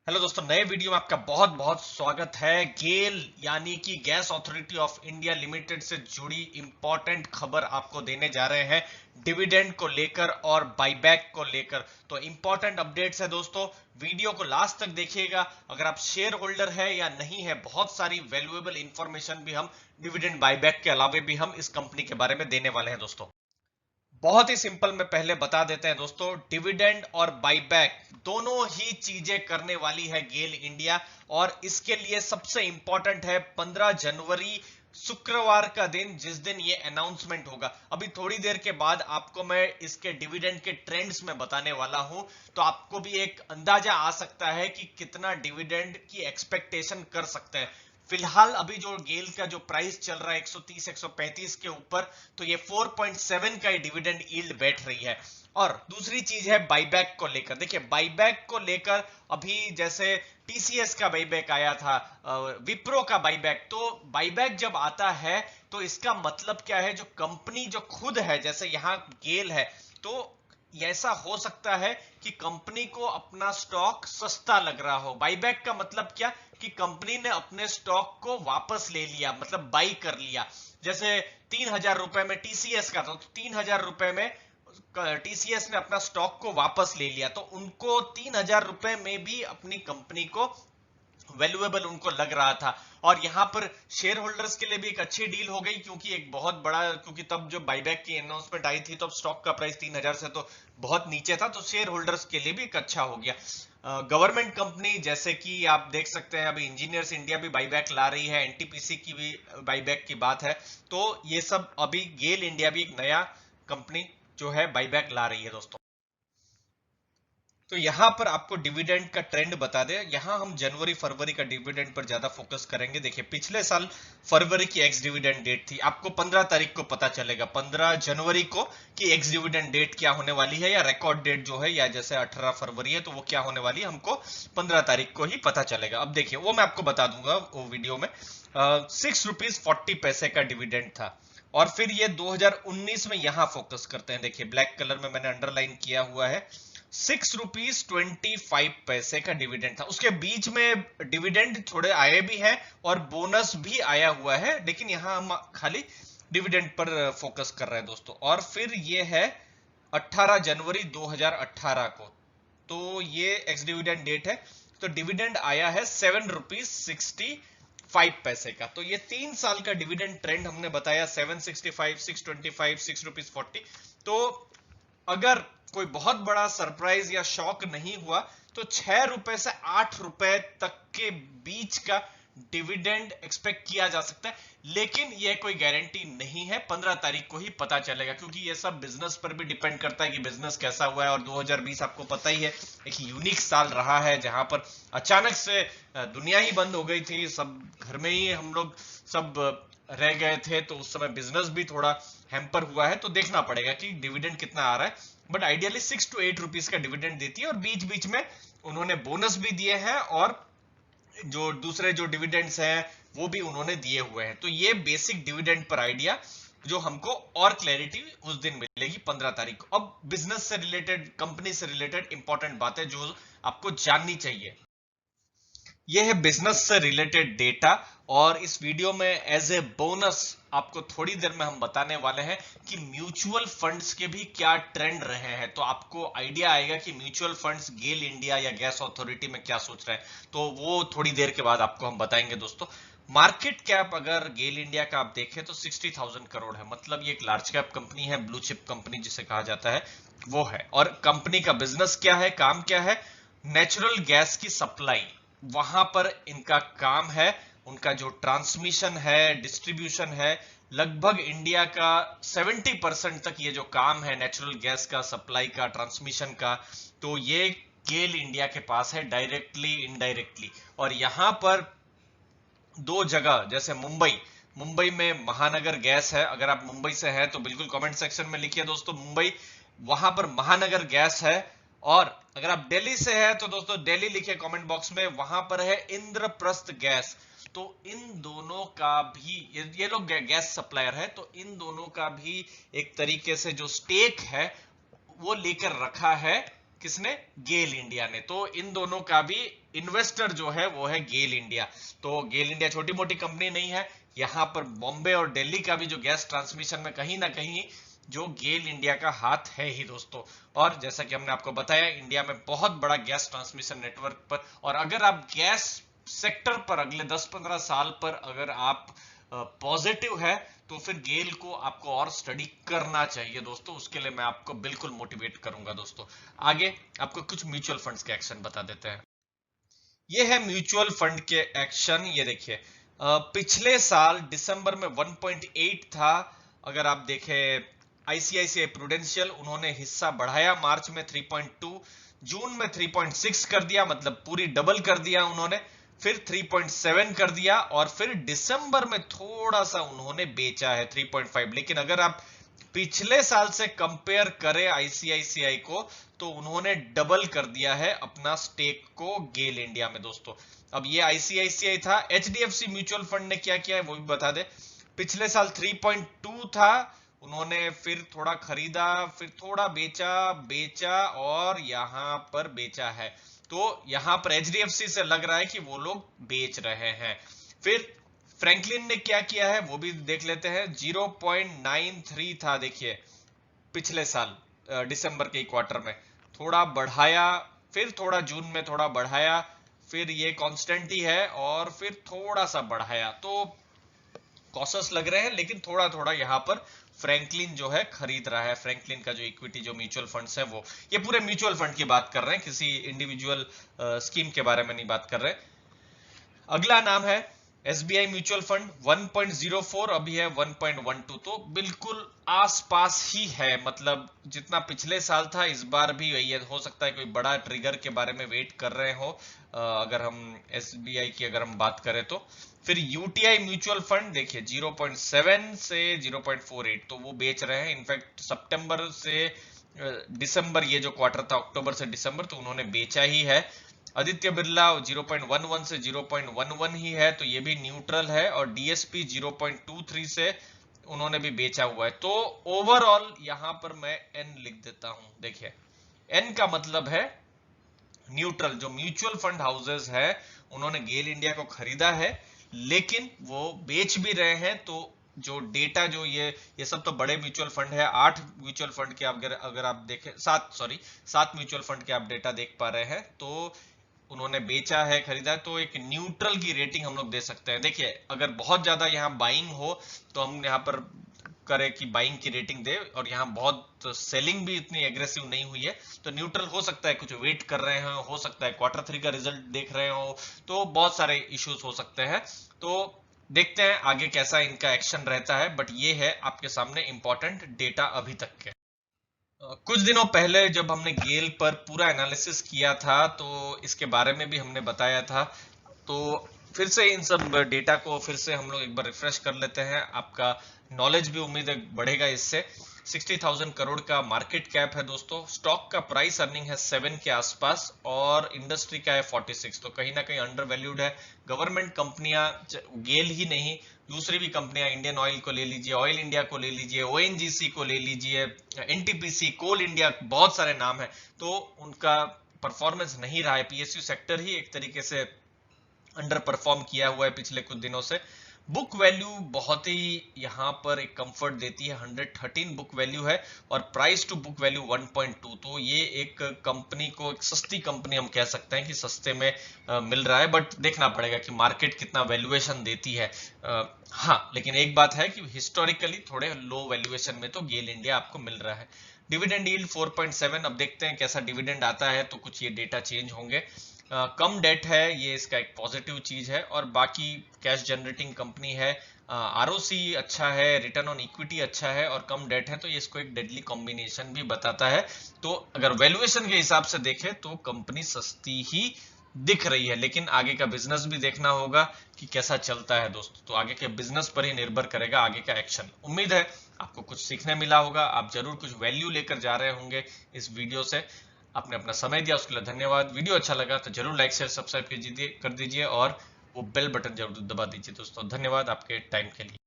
Hello दोस्तों, नए video में आपका बहुत बहुत स्वागत है। गेल यानी कि gas authority of India limited से जुड़ी इंपॉर्टेंट खबर आपको देने जा रहे हैं, डिविडेंड को लेकर और बाईबैक को लेकर। तो इंपॉर्टेंट अपडेट्स है दोस्तों, वीडियो को लास्ट तक देखिएगा। अगर आप शेयर होल्डर है या नहीं है, बहुत सारी वैल्यूएबल इंफॉर्मेशन भी हम डिविडेंड बाईबैक के अलावे भी हम इस कंपनी के बारे में देने वाले हैं दोस्तों। बहुत ही सिंपल में पहले बता देते हैं दोस्तों, डिविडेंड और बाईबैक दोनों ही चीजें करने वाली है गेल इंडिया। और इसके लिए सबसे इंपॉर्टेंट है 15 जनवरी शुक्रवार का दिन, जिस दिन ये अनाउंसमेंट होगा। अभी थोड़ी देर के बाद आपको मैं इसके डिविडेंड के ट्रेंड्स में बताने वाला हूं, तो आपको भी एक अंदाजा आ सकता है कि कितना डिविडेंड की एक्सपेक्टेशन कर सकते हैं। फिलहाल अभी जो गेल का जो प्राइस चल रहा है 130 135 के ऊपर, तो ये 4.7 का डिविडेंड यील्ड बैठ रही है। और दूसरी चीज है बाईबैक को लेकर। देखिए, बाईबैक को लेकर अभी जैसे टीसीएस का बाईबैक आया था, विप्रो का बाईबैक, तो बाईबैक जब आता है तो इसका मतलब क्या है, जो कंपनी जो खुद है, जैसे यहां गेल है, तो ऐसा हो सकता है कि कंपनी को अपना स्टॉक सस्ता लग रहा हो। बाईबैक का मतलब क्या, कि कंपनी ने अपने स्टॉक को वापस ले लिया, मतलब बाई कर लिया। जैसे 3,000 रुपए में टीसीएस का था, तो 3,000 रुपए में टीसीएस ने अपना स्टॉक को वापस ले लिया, तो उनको 3,000 रुपए में भी अपनी कंपनी को वैल्यूएबल उनको लग रहा था। और यहां पर शेयर होल्डर्स के लिए भी एक अच्छी डील हो गई, क्योंकि एक बहुत बड़ा, क्योंकि तब जो बाईबैक की अनाउंसमेंट आई थी, तो स्टॉक का प्राइस 3,000 से तो बहुत नीचे था, तो शेयर होल्डर्स के लिए भी एक अच्छा हो गया। गवर्नमेंट कंपनी जैसे कि आप देख सकते हैं, अभी इंजीनियर्स इंडिया भी बाईबैक ला रही है, एनटीपीसी की भी बाईबैक की बात है। तो ये सब अभी गेल इंडिया भी एक नया कंपनी जो है बाईबैक ला रही है दोस्तों। तो यहां पर आपको डिविडेंड का ट्रेंड बता दें, यहां हम जनवरी फरवरी का डिविडेंड पर ज्यादा फोकस करेंगे। देखिए, पिछले साल फरवरी की एक्स डिविडेंड डेट थी, आपको 15 तारीख को पता चलेगा, 15 जनवरी को, कि एक्स डिविडेंड डेट क्या होने वाली है, या रिकॉर्ड डेट जो है, या जैसे 18 फरवरी है तो वो क्या होने वाली है, हमको 15 तारीख को ही पता चलेगा। अब देखिए, वो मैं आपको बता दूंगा वो वीडियो में। 6 रुपीज 40 पैसे का डिविडेंड था। और फिर ये 2019 में यहां फोकस करते हैं। देखिए, ब्लैक कलर में मैंने अंडरलाइन किया हुआ है, 6 रुपीज 25 पैसे का डिविडेंड था। उसके बीच में डिविडेंड थोड़े आए भी हैं और बोनस भी आया हुआ है, लेकिन यहां हम खाली डिविडेंड पर फोकस कर रहे हैं दोस्तों। और फिर ये है 18 जनवरी 2018 को, तो ये एक्स डिविडेंड डेट है। तो डिविडेंड आया है 7 रुपीज 65 पैसे का। तो ये 3 साल का डिविडेंड ट्रेंड हमने बताया, 765, 625, 6 रुपीज 40। तो अगर कोई बहुत बड़ा सरप्राइज या शॉक नहीं हुआ, तो 6 रुपए से 8 रुपए तक के बीच का डिविडेंड एक्सपेक्ट किया जा सकता है। लेकिन यह कोई गारंटी नहीं है, 15 तारीख को ही पता चलेगा, क्योंकि यह सब बिजनेस पर भी डिपेंड करता है कि बिजनेस कैसा हुआ है। और 2020 आपको पता ही है, एक यूनिक साल रहा है, जहां पर अचानक से दुनिया ही बंद हो गई थी, सब घर में ही हम लोग सब रह गए थे, तो उस समय बिजनेस भी थोड़ा हैम्पर हुआ है। तो देखना पड़ेगा कि डिविडेंड कितना आ रहा है, बट आइडियली 6 to 8 रुपीज का डिविडेंड देती है। और बीच बीच में उन्होंने बोनस भी दिए हैं, और जो दूसरे जो डिविडेंड्स हैं वो भी उन्होंने दिए हुए हैं। तो ये बेसिक डिविडेंड पर आइडिया, जो हमको और क्लैरिटी उस दिन मिलेगी 15 तारीख को। अब बिजनेस से रिलेटेड, कंपनी से रिलेटेड इंपॉर्टेंट बातें जो आपको जाननी चाहिए, ये है बिजनेस से रिलेटेड डेटा। और इस वीडियो में एज ए बोनस आपको थोड़ी देर में हम बताने वाले हैं कि म्यूचुअल फंड्स के भी क्या ट्रेंड रहे हैं, तो आपको आइडिया आएगा कि म्यूचुअल फंड्स गेल इंडिया या गैस अथॉरिटी में क्या सोच रहे हैं। तो वो थोड़ी देर के बाद आपको हम बताएंगे दोस्तों। मार्केट कैप अगर गेल इंडिया का आप देखें तो 60,000 करोड़ है, मतलब ये एक लार्ज कैप कंपनी है, ब्लू चिप कंपनी जिसे कहा जाता है वो है। और कंपनी का बिजनेस क्या है, काम क्या है, नेचुरल गैस की सप्लाई, वहां पर इनका काम है। उनका जो ट्रांसमिशन है, डिस्ट्रीब्यूशन है, लगभग इंडिया का 70% तक ये जो काम है नेचुरल गैस का सप्लाई का, ट्रांसमिशन का, तो ये गेल इंडिया के पास है, डायरेक्टली इनडायरेक्टली। और यहां पर दो जगह, जैसे मुंबई में महानगर गैस है। अगर आप मुंबई से हैं तो बिल्कुल कमेंट सेक्शन में लिखिए दोस्तों, मुंबई, वहां पर महानगर गैस है। और अगर आप दिल्ली से हैं तो दोस्तों दिल्ली लिखिए कमेंट बॉक्स में, वहां पर है इंद्रप्रस्थ गैस। तो इन दोनों का भी, ये लोग गैस सप्लायर है, तो इन दोनों का भी एक तरीके से जो स्टेक है वो लेकर रखा है किसने, गेल इंडिया ने। तो इन दोनों का भी इन्वेस्टर जो है वो है गेल इंडिया। तो गेल इंडिया छोटी मोटी कंपनी नहीं है, यहाँ पर बॉम्बे और दिल्ली का भी जो गैस ट्रांसमिशन में कहीं ना कहीं जो गेल इंडिया का हाथ है ही दोस्तों। और जैसा कि हमने आपको बताया, इंडिया में बहुत बड़ा गैस ट्रांसमिशन नेटवर्क पर, और अगर आप गैस सेक्टर पर अगले 10-15 साल पर अगर आप पॉजिटिव है तो फिर गेल को आपको और स्टडी करना चाहिए दोस्तों। उसके लिए मैं आपको बिल्कुल मोटिवेट करूंगा दोस्तों। आगे आपको कुछ म्यूचुअल फंड्स के एक्शन बता देते हैं। ये है म्यूचुअल फंड के एक्शन। ये देखिए, पिछले साल दिसंबर में 1.8 था। अगर आप देखें आईसीआईसीआई प्रूडेंशियल, उन्होंने हिस्सा बढ़ाया मार्च में 3.2, जून में 3.6 कर दिया, मतलब पूरी डबल कर दिया उन्होंने, फिर 3.7 कर दिया, और फिर दिसंबर में थोड़ा सा उन्होंने बेचा है 3.5। लेकिन अगर आप पिछले साल से कंपेयर करें आईसीआईसीआई को, तो उन्होंने डबल कर दिया है अपना स्टेक को गेल इंडिया में दोस्तों। अब ये आईसीआईसीआई था। एचडीएफसी म्यूचुअल फंड ने क्या किया है वो भी बता दे। पिछले साल 3.2 था, उन्होंने फिर थोड़ा खरीदा, फिर थोड़ा बेचा और यहां पर बेचा है। तो यहां पर एचडीएफसी से लग रहा है कि वो लोग बेच रहे हैं। फिर फ्रैंकलिन ने क्या किया है वो भी देख लेते हैं। 0.93 था देखिए पिछले साल दिसंबर के क्वार्टर में, थोड़ा बढ़ाया, फिर थोड़ा जून में थोड़ा बढ़ाया, फिर ये कांस्टेंट ही है, और फिर थोड़ा सा बढ़ाया। तो कॉशस लग रहे हैं, लेकिन थोड़ा थोड़ा यहाँ पर फ्रैंकलिन जो है खरीद रहा है। फ्रैंकलिन का जो इक्विटी जो म्यूचुअल फंड्स है वो, ये पूरे म्यूचुअल फंड की बात कर रहे हैं, किसी इंडिविजुअल स्कीम के बारे में नहीं बात कर रहे। अगला नाम है एसबीआई म्यूचुअल फंड। 1.04 अभी है 1.12, तो बिल्कुल आसपास ही है। मतलब जितना पिछले साल था इस बार भी वही है। हो सकता है कोई बड़ा ट्रिगर के बारे में वेट कर रहे हो अगर हम एसबीआई की अगर हम बात करें तो। फिर यूटीआई म्यूचुअल फंड देखिए 0.7 से 0.48, तो वो बेच रहे हैं। इनफैक्ट सितंबर से दिसंबर, ये जो क्वार्टर था अक्टूबर से दिसंबर, तो उन्होंने बेचा ही है। आदित्य बिरला 0.11 से 0.11 ही है, तो ये भी न्यूट्रल है। और डीएसपी 0.23 से उन्होंने भी बेचा हुआ है। तो ओवरऑल यहां पर मैं एन लिख देता हूं। देखिए एन का मतलब है न्यूट्रल। जो म्यूचुअल फंड हाउसेस है उन्होंने गेल इंडिया को खरीदा है, लेकिन वो बेच भी रहे हैं। तो जो डेटा जो ये सब तो बड़े म्यूचुअल फंड है। 8 म्यूचुअल फंड के अगर आप देखें, 7 म्यूचुअल फंड के आप डेटा देख पा रहे हैं। तो उन्होंने बेचा है, खरीदा है, तो एक न्यूट्रल की रेटिंग हम लोग दे सकते हैं। देखिए अगर बहुत ज्यादा यहाँ बाइंग हो तो हम यहाँ पर करें कि बाइंग की रेटिंग दे, और यहाँ बहुत सेलिंग भी इतनी एग्रेसिव नहीं हुई है, तो न्यूट्रल हो सकता है। कुछ वेट कर रहे हो सकता है क्वार्टर 3 का रिजल्ट देख रहे हो, तो बहुत सारे इश्यूज हो सकते हैं। तो देखते हैं आगे कैसा इनका एक्शन रहता है। बट ये है आपके सामने इंपॉर्टेंट डेटा अभी तक के। कुछ दिनों पहले जब हमने गेल पर पूरा एनालिसिस किया था तो इसके बारे में भी हमने बताया था। तो फिर से इन सब डेटा को फिर से हम लोग एक बार रिफ्रेश कर लेते हैं। आपका नॉलेज भी उम्मीद है बढ़ेगा इससे। 60,000 करोड़ का मार्केट कैप है दोस्तों। स्टॉक का प्राइस अर्निंग है 7 के आसपास, और इंडस्ट्री का है 46, तो कहीं ना कहीं अंडर वैल्यूड है। गवर्नमेंट कंपनियां, गेल ही नहीं, दूसरी भी कंपनियां, इंडियन ऑयल को ले लीजिए, ऑयल इंडिया को ले लीजिए, ओएनजीसी को ले लीजिए, एनटीपीसी, कोल इंडिया, बहुत सारे नाम है। तो उनका परफॉर्मेंस नहीं रहा है। पीएसयू सेक्टर ही एक तरीके से अंडर परफॉर्म किया हुआ है पिछले कुछ दिनों से। बुक वैल्यू बहुत ही यहाँ पर एक कंफर्ट देती है, 113 बुक वैल्यू है, और प्राइस टू बुक वैल्यू 1.2। तो ये एक कंपनी को, एक सस्ती कंपनी हम कह सकते हैं कि सस्ते में मिल रहा है। बट देखना पड़ेगा कि मार्केट कितना वैल्यूएशन देती है। हाँ, लेकिन एक बात है कि हिस्टोरिकली थोड़े लो वैल्यूएशन में तो गेल इंडिया आपको मिल रहा है। Dividend yield 4.7। अब देखते हैं कैसा डिविडेंड आता है, तो कुछ ये डेटा चेंज होंगे। कम डेट है, ये इसका एक पॉजिटिव चीज है। और बाकी कैश जनरेटिंग कंपनी है, आरओसी अच्छा है, रिटर्न ऑन इक्विटी अच्छा है, और कम डेट है, तो ये इसको एक डेडली कॉम्बिनेशन भी बताता है। तो अगर वैल्यूएशन के हिसाब से देखें तो कंपनी सस्ती ही दिख रही है, लेकिन आगे का बिजनेस भी देखना होगा कि कैसा चलता है दोस्तों। तो आगे के बिजनेस पर ही निर्भर करेगा आगे का एक्शन। उम्मीद है आपको कुछ सीखने मिला होगा, आप जरूर कुछ वैल्यू लेकर जा रहे होंगे इस वीडियो से। आपने अपना समय दिया उसके लिए धन्यवाद। वीडियो अच्छा लगा तो जरूर लाइक शेयर सब्सक्राइब कर दीजिए, और वो बेल बटन जरूर दबा दीजिए दोस्तों। धन्यवाद आपके टाइम के लिए।